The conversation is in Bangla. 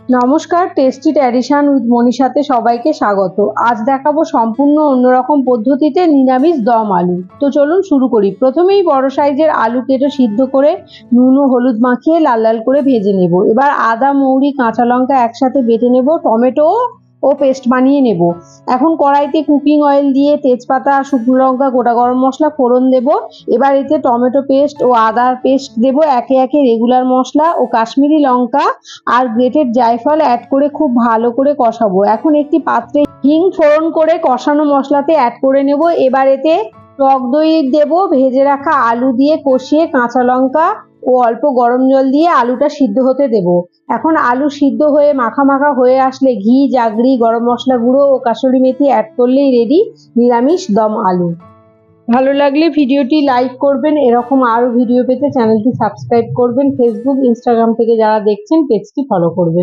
নমস্কার, টেস্টি ট্র্যাডিশন উইথ মনীষাতে সবাইকে স্বাগত। আজ দেখাবো সম্পূর্ণ অন্যরকম পদ্ধতিতে নিরামিষ দম আলু। তো চলুন শুরু করি। প্রথমেই বড় সাইজের আলু কেটে সিদ্ধ করে নুন ও হলুদ মাখিয়ে লাল লাল করে ভেজে নেব। এবার আদা, মৌরি, কাঁচা লঙ্কা একসাথে বেটে নেব, টমেটো ও পেস্ট বানিয়ে নেব। এখন কড়াইতে কুকিং অয়েল দিয়ে তেজপাতা, শুকনো লঙ্কা, গোটা গরম মশলা ফোড়ন দেব। এবার এতে টমেটো পেস্ট ও আদার পেস্ট দেব, একে একে রেগুলার মশলা ও কাশ্মীরি লঙ্কা আর গ্রেটেড জায়ফল অ্যাড করে খুব ভালো করে কষাবো। এখন একটি পাত্রে হিং ফোড়ন করে কষানো মশলাতে অ্যাড করে নেব। এবার এতে টক দই দেব, ভেজে রাখা আলু দিয়ে কষিয়ে কাঁচা লঙ্কা ও অল্প গরম জল দিয়ে আলুটা সিদ্ধ হতে দেব। এখন আলু সিদ্ধ হয়ে মাখা মাখা হয়ে আসলে ঘি, জাগরি, গরম মশলা গুঁড়ো ও কাসুরি মেথি অ্যাড করলেই রেডি নিরামিষ দম আলু। ভালো লাগলে ভিডিওটি লাইক করবেন। এরকম আরো ভিডিও পেতে চ্যানেলটি সাবস্ক্রাইব করবেন। ফেসবুক, ইনস্টাগ্রাম থেকে যারা দেখছেন পেজটি ফলো করবেন।